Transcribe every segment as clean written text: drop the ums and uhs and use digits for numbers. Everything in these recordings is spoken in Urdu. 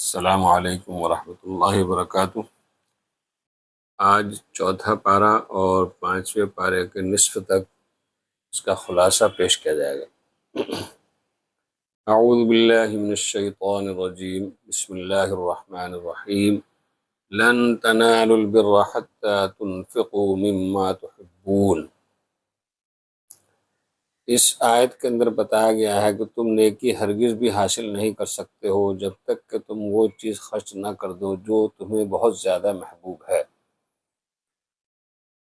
السلام علیکم ورحمۃ اللہ وبرکاتہ۔ آج چوتھا پارہ اور پانچویں پارے کے نصف تک اس کا خلاصہ پیش کیا جائے گا۔ اعوذ باللہ من الشیطان الرجیم، بسم اللہ الرحمن الرحیم۔ لن تنالوا البر حتى تنفقوا مما تحبون۔ اس آیت کے اندر بتایا گیا ہے کہ تم نیکی ہرگز بھی حاصل نہیں کر سکتے ہو جب تک کہ تم وہ چیز خرچ نہ کر دو جو تمہیں بہت زیادہ محبوب ہے۔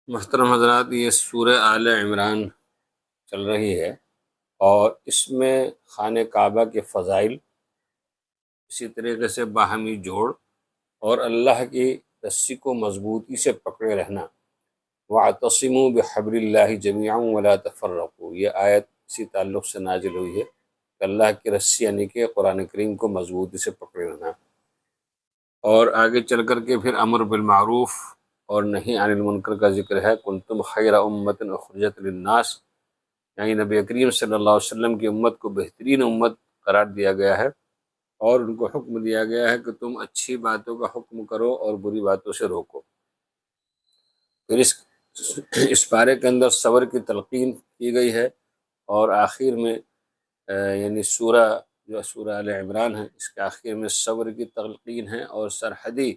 محترم حضرات، یہ سورہ آل عمران چل رہی ہے اور اس میں خانہ کعبہ کے فضائل، اسی طریقے سے باہمی جوڑ اور اللہ کی رسی کو مضبوطی سے پکڑے رہنا، وَاعْتَصِمُوا بِحَبْلِ اللَّهِ جَمِيعًا وَلَا تَفَرَّقُوا، یہ آیت اسی تعلق سے نازل ہوئی ہے کہ اللہ کی رسی یعنی کہ قرآن کریم کو مضبوطی سے پکڑے رہنا۔ اور آگے چل کر کے پھر امر بالمعروف اور نہی عن المنکر کا ذکر ہے۔ کنتم خیر امت اخرجت للناس، یعنی نبی کریم صلی اللہ علیہ وسلم کی امت کو بہترین امت قرار دیا گیا ہے اور ان کو حکم دیا گیا ہے کہ تم اچھی باتوں کا حکم کرو اور بری باتوں سے روکو۔ پھر اس پارے کے اندر صبر کی تلقین کی گئی ہے اور آخر میں یعنی جو سورہ آل عمران ہے اس کے آخر میں صبر کی تلقین ہے اور سرحدی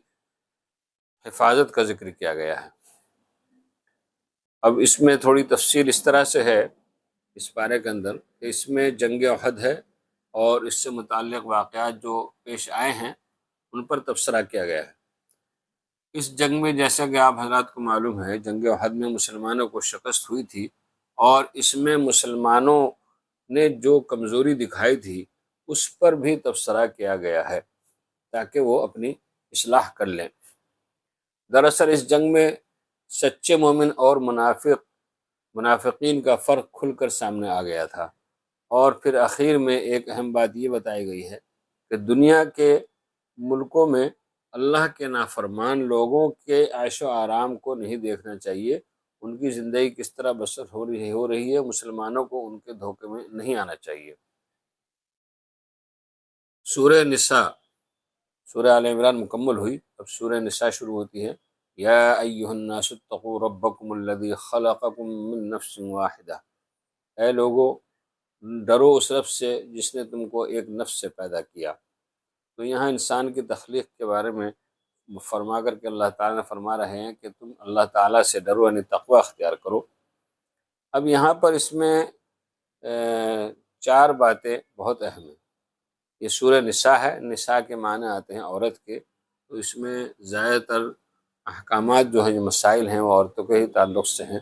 حفاظت کا ذکر کیا گیا ہے۔ اب اس میں تھوڑی تفصیل اس طرح سے ہے اس پارے کے اندر کہ اس میں جنگ احد ہے اور اس سے متعلق واقعات جو پیش آئے ہیں ان پر تبصرہ کیا گیا ہے۔ اس جنگ میں جیسا کہ آپ حضرات کو معلوم ہے، جنگ احد میں مسلمانوں کو شکست ہوئی تھی اور اس میں مسلمانوں نے جو کمزوری دکھائی تھی اس پر بھی تبصرہ کیا گیا ہے تاکہ وہ اپنی اصلاح کر لیں۔ دراصل اس جنگ میں سچے مومن اور منافقین کا فرق کھل کر سامنے آ گیا تھا، اور پھر آخر میں ایک اہم بات یہ بتائی گئی ہے کہ دنیا کے ملکوں میں اللہ کے نافرمان لوگوں کے عیش و آرام کو نہیں دیکھنا چاہیے، ان کی زندگی کس طرح بسر ہو رہی ہے، مسلمانوں کو ان کے دھوکے میں نہیں آنا چاہیے۔ سورہ نساء، سورہ آل عمران مکمل ہوئی، اب سورہ نساء شروع ہوتی ہے۔ یا ایھا الناس اتقوا ربکم الذی خلقکم من نفس واحدہ، اے لوگو ڈرو اس رب سے جس نے تم کو ایک نفس سے پیدا کیا۔ تو یہاں انسان کی تخلیق کے بارے میں فرما کر کے اللہ تعالیٰ نے فرما رہے ہیں کہ تم اللہ تعالیٰ سے ڈرو، یعنی تقوی اختیار کرو۔ اب یہاں پر اس میں چار باتیں بہت اہم ہیں۔ یہ سورہ نساء ہے، نساء کے معنی آتے ہیں عورت کے، تو اس میں زیادہ تر احکامات جو ہیں، جو مسائل ہیں، وہ عورتوں کے ہی تعلق سے ہیں،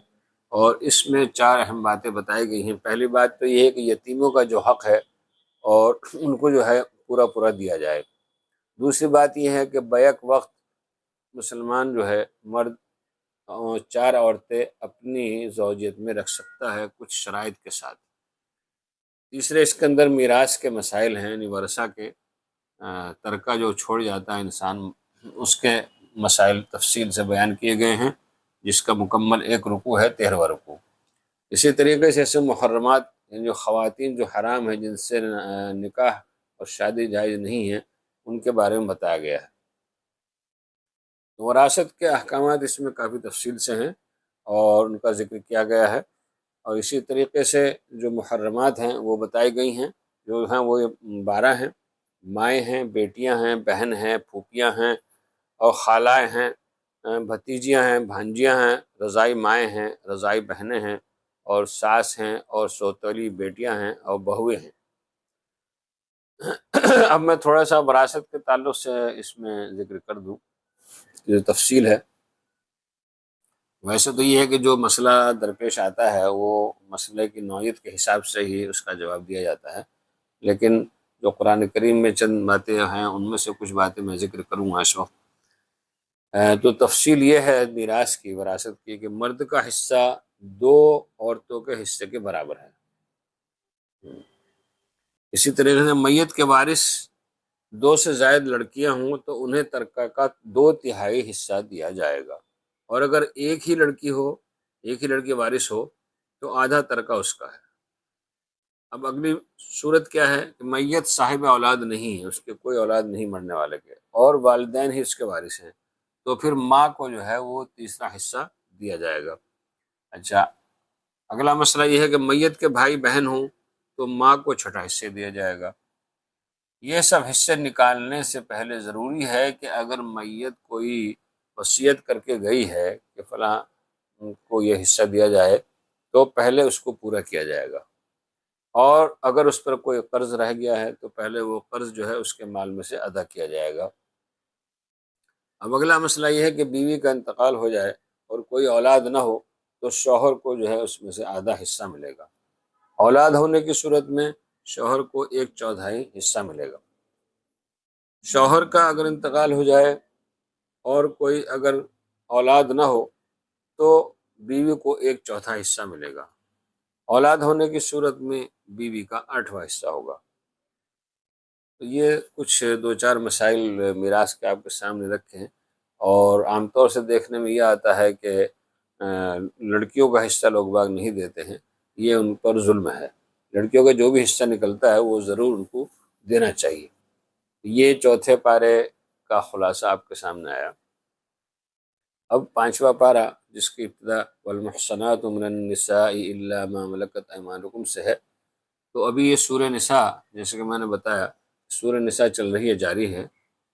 اور اس میں چار اہم باتیں بتائی گئی ہیں۔ پہلی بات تو یہ ہے کہ یتیموں کا جو حق ہے اور ان کو جو ہے پورا دیا جائے۔ دوسری بات یہ ہے کہ بیک وقت مسلمان جو ہے مرد چار عورتیں اپنی زوجیت میں رکھ سکتا ہے کچھ شرائط کے ساتھ۔ تیسرے اس کے اندر میراث کے مسائل ہیں، یعنی ورثہ کے ترکہ جو چھوڑ جاتا ہے انسان، اس کے مسائل تفصیل سے بیان کیے گئے ہیں، جس کا مکمل ایک رکوع ہے، 13واں رکوع۔ اسی طریقے سے ایسے محرمات، یعنی جو خواتین جو حرام ہیں، جن سے نکاح اور شادی جائز نہیں ہے، ان کے بارے میں بتایا گیا ہے۔ وراثت کے احکامات اس میں کافی تفصیل سے ہیں اور ان کا ذکر کیا گیا ہے، اور اسی طریقے سے جو محرمات ہیں وہ بتائی گئی ہیں، جو ہیں وہ 12 ہیں۔ مائیں ہیں، بیٹیاں ہیں، بہن ہیں، پھوپھیاں ہیں اور خالائیں ہیں، بھتیجیاں ہیں، بھانجیاں ہیں، رضاعی مائیں ہیں، رضاعی بہنیں ہیں، اور ساس ہیں اور سوتیلی بیٹیاں ہیں اور بہویں ہیں۔ اب میں تھوڑا سا وراثت کے تعلق سے اس میں ذکر کر دوں، جو تفصیل ہے۔ ویسے تو یہ ہے کہ جو مسئلہ درپیش آتا ہے وہ مسئلے کی نوعیت کے حساب سے ہی اس کا جواب دیا جاتا ہے، لیکن جو قرآن کریم میں چند باتیں ہیں ان میں سے کچھ باتیں میں ذکر کروں گا اس وقت۔ تو تفصیل یہ ہے میراث کی، وراثت کی، کہ مرد کا حصہ 2 عورتوں کے حصے کے برابر ہے۔ اسی طریقے سے میت کے وارث 2 سے زائد لڑکیاں ہوں تو انہیں ترکہ کا 2/3 حصہ دیا جائے گا، اور اگر ایک ہی لڑکی وارث ہو تو آدھا ترکہ اس کا ہے۔ اب اگلی صورت کیا ہے کہ میت صاحب اولاد نہیں ہے، اس کے کوئی اولاد نہیں مرنے والے کے، اور والدین ہی اس کے وارث ہیں، تو پھر ماں کو جو ہے وہ تیسرا حصہ دیا جائے گا۔ اچھا، اگلا مسئلہ یہ ہے کہ میت کے بھائی بہن ہوں تو ماں کو چھٹا حصہ دیا جائے گا۔ یہ سب حصے نکالنے سے پہلے ضروری ہے کہ اگر میت کوئی وصیت کر کے گئی ہے کہ فلاں کو یہ حصہ دیا جائے تو پہلے اس کو پورا کیا جائے گا، اور اگر اس پر کوئی قرض رہ گیا ہے تو پہلے وہ قرض جو ہے اس کے مال میں سے ادا کیا جائے گا۔ اب اگلا مسئلہ یہ ہے کہ بیوی کا انتقال ہو جائے اور کوئی اولاد نہ ہو تو شوہر کو جو ہے اس میں سے آدھا حصہ ملے گا۔ اولاد ہونے کی صورت میں شوہر کو 1/4 حصہ ملے گا۔ شوہر کا اگر انتقال ہو جائے اور کوئی اگر اولاد نہ ہو تو بیوی کو 1/4 حصہ ملے گا۔ اولاد ہونے کی صورت میں بیوی کا 8واں حصہ ہوگا۔ تو یہ کچھ 2-4 مسائل میراث کے آپ کے سامنے رکھے ہیں، اور عام طور سے دیکھنے میں یہ آتا ہے کہ لڑکیوں کا حصہ لوگ باغ نہیں دیتے ہیں، یہ ان پر ظلم ہے۔ لڑکیوں کا جو بھی حصہ نکلتا ہے وہ ضرور ان کو دینا چاہیے۔ یہ چوتھے پارے کا خلاصہ آپ کے سامنے آیا۔ اب 5واں پارہ جس کی ابتدا والمحصنات من النساء الا ما ملکت ایمانکم سے ہے، تو ابھی یہ سورہ نساء جیسے کہ میں نے بتایا سورہ نساء چل رہی ہے، جاری ہے،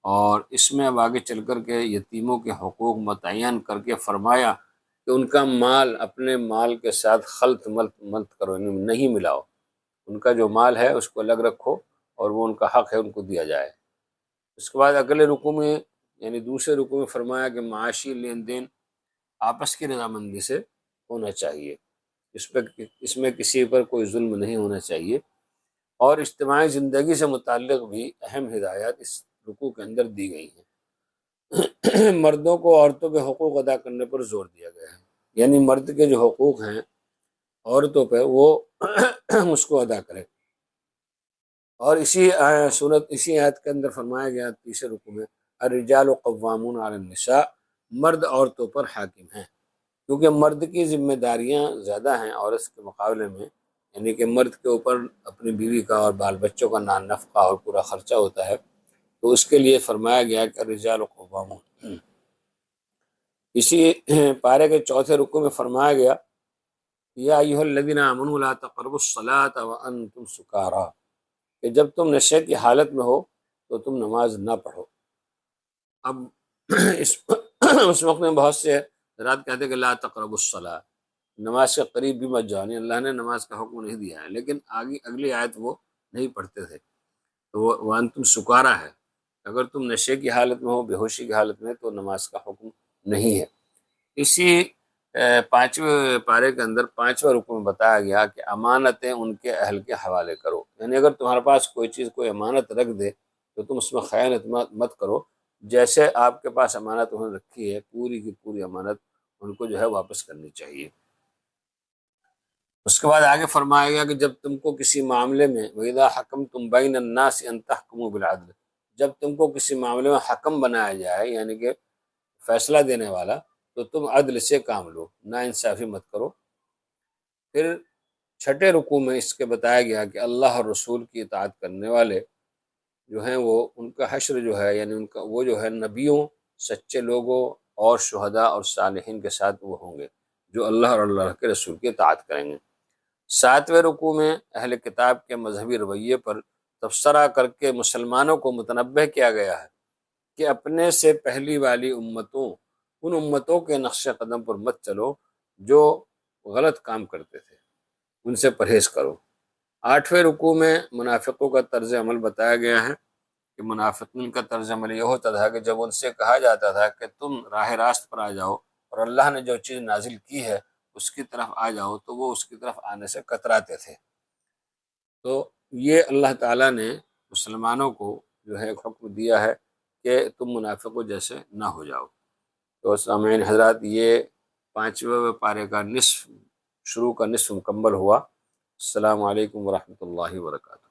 اور اس میں اب آگے چل کر کے یتیموں کے حقوق متعین کر کے فرمایا کہ ان کا مال اپنے مال کے ساتھ خلط ملت کرو، نہیں ملاؤ، ان کا جو مال ہے اس کو الگ رکھو اور وہ ان کا حق ہے ان کو دیا جائے۔ اس کے بعد اگلے رکوع میں یعنی دوسرے رکوع میں فرمایا کہ معاشی لین دین آپس کی رضامندی سے ہونا چاہیے، اس میں کسی پر کوئی ظلم نہیں ہونا چاہیے، اور اجتماعی زندگی سے متعلق بھی اہم ہدایات اس رکوع کے اندر دی گئی ہیں۔ مردوں کو عورتوں کے حقوق ادا کرنے پر زور دیا گیا ہے، یعنی مرد کے جو حقوق ہیں عورتوں پہ وہ اس کو ادا کرے، اور اسی آیت کے اندر فرمایا گیا تیسرے رکوع میں الرجال قوامون علی النساء، مرد عورتوں پر حاکم ہیں، کیونکہ مرد کی ذمہ داریاں زیادہ ہیں عورت کے مقابلے میں، یعنی کہ مرد کے اوپر اپنی بیوی کا اور بال بچوں کا نان نفقہ اور پورا خرچہ ہوتا ہے، تو اس کے لیے فرمایا گیا کہ الرجال قوامون۔ اسی پارے کے چوتھے رکوع میں فرمایا گیا یا ایھا الذین آمنوا لا تقربوا الصلاۃ وانتم سکارى، کہ جب تم نشے کی حالت میں ہو تو تم نماز نہ پڑھو۔ اب اس وقت میں بہت سے حضرات کہتے ہیں کہ لا تقربوا الصلاۃ، نماز کے قریب بھی مت جاؤ، اللہ نے نماز کا حکم نہیں دیا ہے، لیکن اگلی آیت وہ نہیں پڑھتے تھے، تو وہ وانتم سکارا ہے، اگر تم نشے کی حالت میں ہو، بے ہوشی کی حالت میں، تو نماز کا حکم نہیں ہے۔ اسی 5ویں پارے کے اندر 5واں رکوع میں بتایا گیا کہ امانتیں ان کے اہل کے حوالے کرو، یعنی اگر تمہارے پاس کوئی چیز کوئی امانت رکھ دے تو تم اس میں خیانت مت کرو، جیسے آپ کے پاس امانت انہوں نے رکھی ہے پوری کی پوری امانت ان کو جو ہے واپس کرنی چاہیے۔ اس کے بعد آگے فرمایا گیا کہ جب تم کو کسی معاملے میں وَإِذَا حَكَمْتُمْ بَيْنَ النَّاسِ أَن تَحْكُمُوا بِالْعَدْلِ، جب تم کو کسی معاملے میں حکم بنایا جائے یعنی کہ فیصلہ دینے والا، تو تم عدل سے کام لو، نا انصافی مت کرو۔ پھر 6 رکوع میں اس کے بتایا گیا کہ اللہ اور رسول کی اطاعت کرنے والے جو ہیں وہ ان کا حشر جو ہے یعنی ان کا وہ جو ہے نبیوں، سچے لوگوں اور شہداء اور صالحین کے ساتھ وہ ہوں گے جو اللہ اور اللہ کے رسول کی اطاعت کریں گے۔ 7ویں رکوع میں اہل کتاب کے مذہبی رویے پر تبصرہ کر کے مسلمانوں کو متنبہ کیا گیا ہے کہ اپنے سے پہلی والی ان امتوں کے نقش قدم پر مت چلو جو غلط کام کرتے تھے، ان سے پرہیز کرو۔ 8ویں رکوع میں منافقوں کا طرز عمل بتایا گیا ہے کہ منافقین کا طرز عمل یہ ہوتا تھا کہ جب ان سے کہا جاتا تھا کہ تم راہ راست پر آ جاؤ اور اللہ نے جو چیز نازل کی ہے اس کی طرف آ جاؤ، تو وہ اس کی طرف آنے سے کتراتے تھے۔ تو یہ اللہ تعالیٰ نے مسلمانوں کو جو ہے ایک حکم دیا ہے کہ تم منافقوں جیسے نہ ہو جاؤ۔ تو سامعین حضرات، یہ 5ویں پارے کا شروع کا نصف مکمل ہوا۔ السلام علیکم ورحمۃ اللہ وبرکاتہ۔